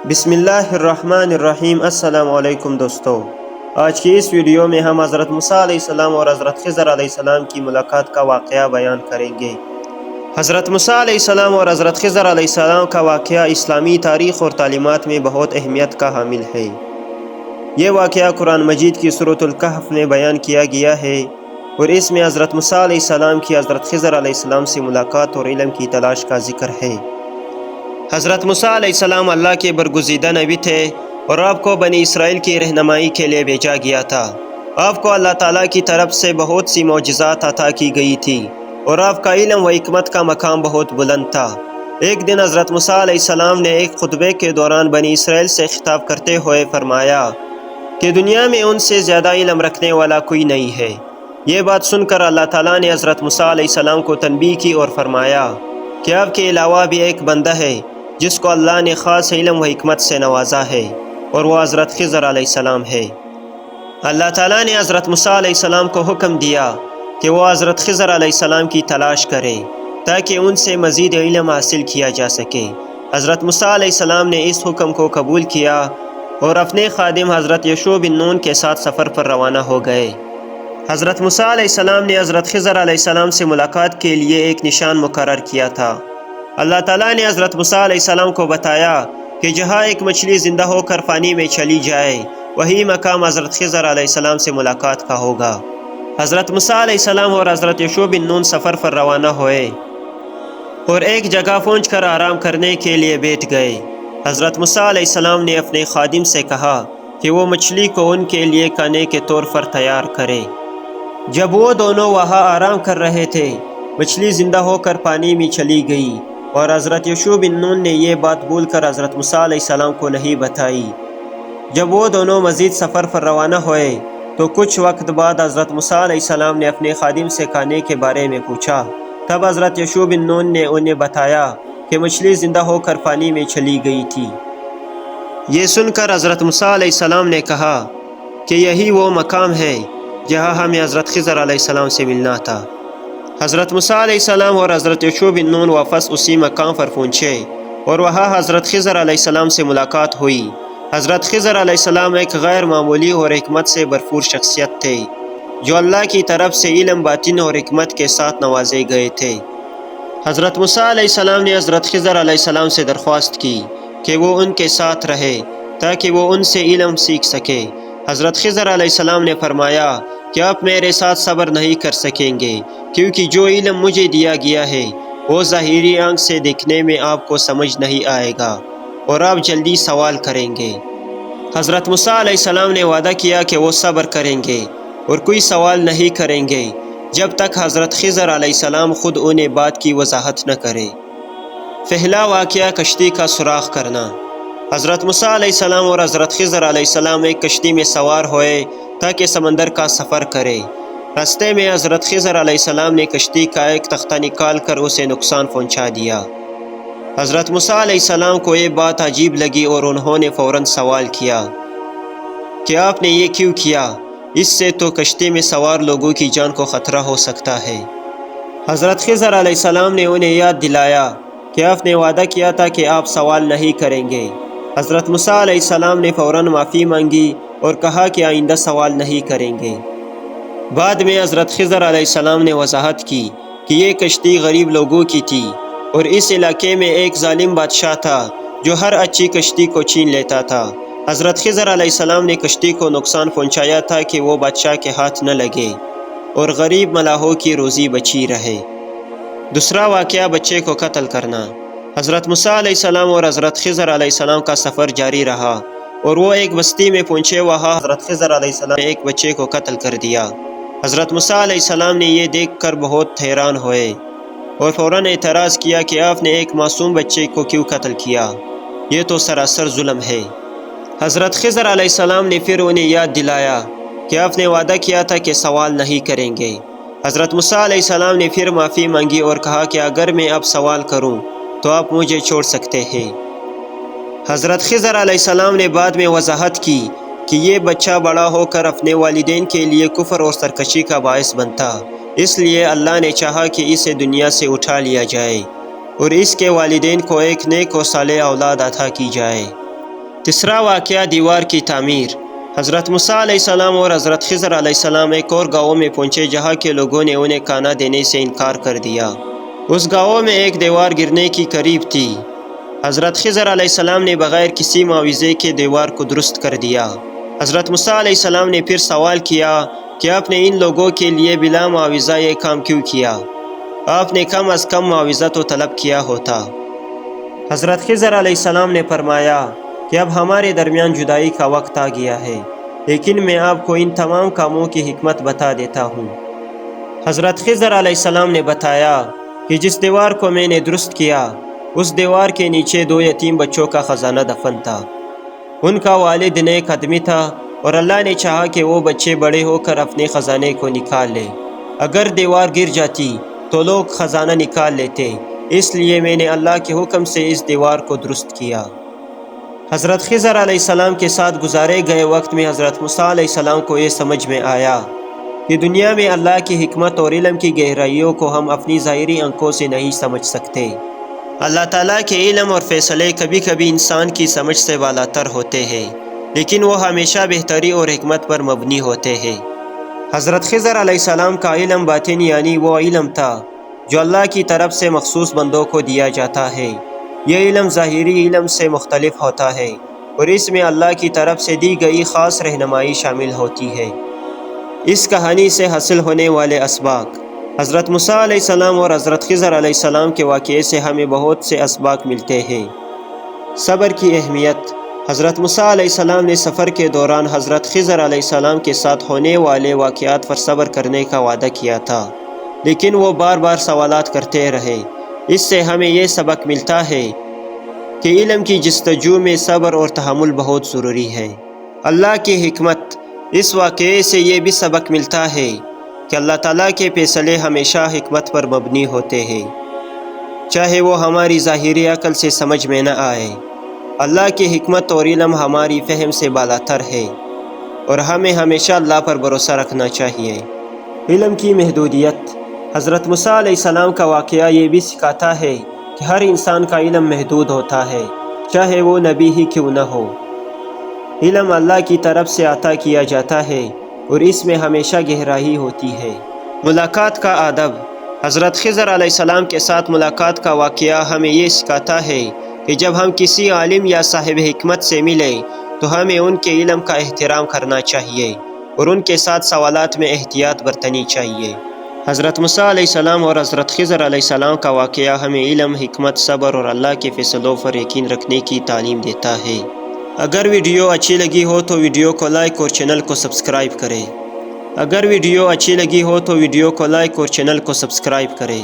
بسم اللہ الرحمن الرحیم۔ السلام علیکم دوستو، آج کی اس ویڈیو میں ہم حضرت موسیٰ علیہ السلام اور حضرت خضر علیہ السلام کی ملاقات کا واقعہ بیان کریں گے۔ حضرت موسیٰ علیہ السلام اور حضرت خضر علیہ السلام کا واقعہ اسلامی تاریخ اور تعلیمات میں بہت اہمیت کا حامل ہے۔ یہ واقعہ قرآن مجید کی سورۃ الکہف میں بیان کیا گیا ہے اور اس میں حضرت موسیٰ علیہ السلام کی حضرت خضر علیہ السلام سے ملاقات اور علم کی تلاش کا ذکر ہے۔ حضرت موسیٰ علیہ السلام اللہ کے برگزیدہ نبی تھے اور آپ کو بنی اسرائیل کی رہنمائی کے لیے بھیجا گیا تھا۔ آپ کو اللہ تعالیٰ کی طرف سے بہت سی معجزات عطا کی گئی تھی اور آپ کا علم و حکمت کا مقام بہت بلند تھا۔ ایک دن حضرت موسیٰ علیہ السلام نے ایک خطبے کے دوران بنی اسرائیل سے خطاب کرتے ہوئے فرمایا کہ دنیا میں ان سے زیادہ علم رکھنے والا کوئی نہیں ہے۔ یہ بات سن کر اللہ تعالیٰ نے حضرت موسیٰ علیہ السلام کو تنبیہ کی اور فرمایا کہ آپ کے علاوہ بھی ایک بندہ ہے جس کو اللہ نے خاص علم و حکمت سے نوازا ہے اور وہ حضرت خضر علیہ السلام ہے۔ اللہ تعالیٰ نے حضرت موسیٰ علیہ السلام کو حکم دیا کہ وہ حضرت خضر علیہ السلام کی تلاش کرے تاکہ ان سے مزید علم حاصل کیا جا سکے۔ حضرت موسیٰ علیہ السلام نے اس حکم کو قبول کیا اور اپنے خادم حضرت یشوع بن نون کے ساتھ سفر پر روانہ ہو گئے۔ حضرت موسیٰ علیہ السلام نے حضرت خضر علیہ السلام سے ملاقات کے لیے ایک نشان مقرر کیا تھا۔ اللہ تعالیٰ نے حضرت موسیٰ علیہ السلام کو بتایا کہ جہاں ایک مچھلی زندہ ہو کر پانی میں چلی جائے وہی مقام حضرت خضر علیہ السلام سے ملاقات کا ہوگا۔ حضرت موسیٰ علیہ السلام اور حضرت یشوع بن نون سفر پر روانہ ہوئے اور ایک جگہ پہنچ کر آرام کرنے کے لیے بیٹھ گئے۔ حضرت موسیٰ علیہ السلام نے اپنے خادم سے کہا کہ وہ مچھلی کو ان کے لیے کھانے کے طور پر تیار کرے۔ جب وہ دونوں وہاں آرام کر رہے تھے مچھلی زندہ ہو کر پانی میں چلی گئی اور حضرت یشوع بن نون نے یہ بات بھول کر حضرت موسیٰ علیہ السلام کو نہیں بتائی۔ جب وہ دونوں مزید سفر پر روانہ ہوئے تو کچھ وقت بعد حضرت موسیٰ علیہ السلام نے اپنے خادم سے کھانے کے بارے میں پوچھا۔ تب حضرت یشوع بن نون نے انہیں بتایا کہ مچھلی زندہ ہو کر پانی میں چلی گئی تھی۔ یہ سن کر حضرت موسیٰ علیہ السلام نے کہا کہ یہی وہ مقام ہے جہاں ہمیں حضرت خضر علیہ السلام سے ملنا تھا۔ حضرت موسیٰ علیہ السلام اور حضرت یشوع بن نون واپس اسی مقام پر پہنچے اور وہاں حضرت خضر علیہ السلام سے ملاقات ہوئی۔ حضرت خضر علیہ السلام ایک غیر معمولی اور حکمت سے بھرپور شخصیت تھے جو اللہ کی طرف سے علم باطن اور حکمت کے ساتھ نوازے گئے تھے۔ حضرت موسیٰ علیہ السلام نے حضرت خضر علیہ السلام سے درخواست کی کہ وہ ان کے ساتھ رہے تاکہ وہ ان سے علم سیکھ سکے۔ حضرت خضر علیہ السلام نے فرمایا کہ آپ میرے ساتھ صبر نہیں کر سکیں گے کیونکہ جو علم مجھے دیا گیا ہے وہ ظاہری آنکھ سے دیکھنے میں آپ کو سمجھ نہیں آئے گا اور آپ جلدی سوال کریں گے۔ حضرت موسیٰ علیہ السلام نے وعدہ کیا کہ وہ صبر کریں گے اور کوئی سوال نہیں کریں گے جب تک حضرت خضر علیہ السلام خود انہیں بات کی وضاحت نہ کرے۔ پہلا واقعہ کشتی کا سوراخ کرنا۔ حضرت موسیٰ علیہ السلام اور حضرت خضر علیہ السلام ایک کشتی میں سوار ہوئے تاکہ سمندر کا سفر کرے۔ راستے میں حضرت خضر علیہ السلام نے کشتی کا ایک تختہ نکال کر اسے نقصان پہنچا دیا۔ حضرت موسیٰ علیہ السلام کو یہ بات عجیب لگی اور انہوں نے فوراً سوال کیا کہ آپ نے یہ کیوں کیا؟ اس سے تو کشتی میں سوار لوگوں کی جان کو خطرہ ہو سکتا ہے۔ حضرت خضر علیہ السلام نے انہیں یاد دلایا کہ آپ نے وعدہ کیا تھا کہ آپ سوال نہیں کریں گے۔ حضرت موسیٰ علیہ السلام نے فوراً معافی مانگی اور کہا کہ آئندہ سوال نہیں کریں گے۔ بعد میں حضرت خضر علیہ السلام نے وضاحت کی کہ یہ کشتی غریب لوگوں کی تھی اور اس علاقے میں ایک ظالم بادشاہ تھا جو ہر اچھی کشتی کو چھین لیتا تھا۔ حضرت خضر علیہ السلام نے کشتی کو نقصان پہنچایا تھا کہ وہ بادشاہ کے ہاتھ نہ لگے اور غریب ملاحوں کی روزی بچی رہے۔ دوسرا واقعہ بچے کو قتل کرنا۔ حضرت موسیٰ علیہ السلام اور حضرت خضر علیہ السلام کا سفر جاری رہا اور وہ ایک بستی میں پہنچے۔ وہاں حضرت خضر علیہ السلام نے ایک بچے کو قتل کر دیا۔ حضرت موسیٰ علیہ السلام نے یہ دیکھ کر بہت حیران ہوئے اور فوراً اعتراض کیا کہ آپ نے ایک معصوم بچے کو کیوں قتل کیا؟ یہ تو سراسر ظلم ہے۔ حضرت خضر علیہ السلام نے پھر انہیں یاد دلایا کہ آپ نے وعدہ کیا تھا کہ سوال نہیں کریں گے۔ حضرت موسیٰ علیہ السلام نے پھر معافی مانگی اور کہا کہ اگر میں اب سوال کروں تو آپ مجھے چھوڑ سکتے ہیں۔ حضرت خضر علیہ السلام نے بعد میں وضاحت کی کہ یہ بچہ بڑا ہو کر اپنے والدین کے لیے کفر اور سرکشی کا باعث بنتا، اس لیے اللہ نے چاہا کہ اسے دنیا سے اٹھا لیا جائے اور اس کے والدین کو ایک نیک و صالح اولاد عطا کی جائے۔ تیسرا واقعہ دیوار کی تعمیر۔ حضرت موسیٰ علیہ السلام اور حضرت خضر علیہ السلام ایک اور گاؤں میں پہنچے جہاں کے لوگوں نے انہیں کھانا دینے سے انکار کر دیا۔ اس گاؤں میں ایک دیوار گرنے کی قریب تھی۔ حضرت خضر علیہ السلام نے بغیر کسی معاوضے کے دیوار کو درست کر دیا۔ حضرت موسیٰ علیہ السلام نے پھر سوال کیا کہ آپ نے ان لوگوں کے لیے بلا معاوضہ یہ کام کیوں کیا؟ آپ نے کم از کم معاوضہ تو طلب کیا ہوتا۔ حضرت خضر علیہ السلام نے فرمایا کہ اب ہمارے درمیان جدائی کا وقت آ گیا ہے، لیکن میں آپ کو ان تمام کاموں کی حکمت بتا دیتا ہوں۔ حضرت خضر علیہ السلام نے بتایا کہ جس دیوار کو میں نے درست کیا، اس دیوار کے نیچے 2 یتیم بچوں کا خزانہ دفن تھا۔ ان کا والد نیک آدمی تھا اور اللہ نے چاہا کہ وہ بچے بڑے ہو کر اپنے خزانے کو نکال لیں۔ اگر دیوار گر جاتی تو لوگ خزانہ نکال لیتے، اس لیے میں نے اللہ کے حکم سے اس دیوار کو درست کیا۔ حضرت خضر علیہ السلام کے ساتھ گزارے گئے وقت میں حضرت موسیٰ علیہ السلام کو یہ سمجھ میں آیا کہ دنیا میں اللہ کی حکمت اور علم کی گہرائیوں کو ہم اپنی ظاہری آنکھوں سے نہیں سمجھ سکتے۔ اللہ تعالیٰ کے علم اور فیصلے کبھی کبھی انسان کی سمجھ سے بالاتر ہوتے ہیں، لیکن وہ ہمیشہ بہتری اور حکمت پر مبنی ہوتے ہیں۔ حضرت خضر علیہ السلام کا علم باطن یعنی وہ علم تھا جو اللہ کی طرف سے مخصوص بندوں کو دیا جاتا ہے۔ یہ علم ظاہری علم سے مختلف ہوتا ہے اور اس میں اللہ کی طرف سے دی گئی خاص رہنمائی شامل ہوتی ہے۔ اس کہانی سے حاصل ہونے والے اسباق۔ حضرت موسیٰ علیہ السلام اور حضرت خضر علیہ السلام کے واقعے سے ہمیں بہت سے اسباق ملتے ہیں۔ صبر کی اہمیت۔ حضرت موسیٰ علیہ السلام نے سفر کے دوران حضرت خضر علیہ السلام کے ساتھ ہونے والے واقعات پر صبر کرنے کا وعدہ کیا تھا، لیکن وہ بار بار سوالات کرتے رہے۔ اس سے ہمیں یہ سبق ملتا ہے کہ علم کی جستجو میں صبر اور تحمل بہت ضروری ہے۔ اللہ کی حکمت۔ اس واقعے سے یہ بھی سبق ملتا ہے کہ اللہ تعالیٰ کے فیصلے ہمیشہ حکمت پر مبنی ہوتے ہیں، چاہے وہ ہماری ظاہری عقل سے سمجھ میں نہ آئے۔ اللہ کی حکمت اور علم ہماری فہم سے بالاتر ہے اور ہمیں ہمیشہ اللہ پر بھروسہ رکھنا چاہیے۔ علم کی محدودیت۔ حضرت موسیٰ علیہ السلام کا واقعہ یہ بھی سکھاتا ہے کہ ہر انسان کا علم محدود ہوتا ہے، چاہے وہ نبی ہی کیوں نہ ہو۔ علم اللہ کی طرف سے عطا کیا جاتا ہے اور اس میں ہمیشہ گہرائی ہوتی ہے۔ ملاقات کا آدب۔ حضرت خضر علیہ السلام کے ساتھ ملاقات کا واقعہ ہمیں یہ سکھاتا ہے کہ جب ہم کسی عالم یا صاحب حکمت سے ملیں تو ہمیں ان کے علم کا احترام کرنا چاہیے اور ان کے ساتھ سوالات میں احتیاط برتنی چاہیے۔ حضرت موسیٰ علیہ السلام اور حضرت خضر علیہ السلام کا واقعہ ہمیں علم، حکمت، صبر اور اللہ کے فیصلوں پر یقین رکھنے کی تعلیم دیتا ہے۔ اگر ویڈیو اچھی لگی ہو تو ویڈیو کو لائک اور چینل کو سبسکرائب کریں۔ اگر ویڈیو اچھی لگی ہو تو ویڈیو کو لائک اور چینل کو سبسکرائب کریں۔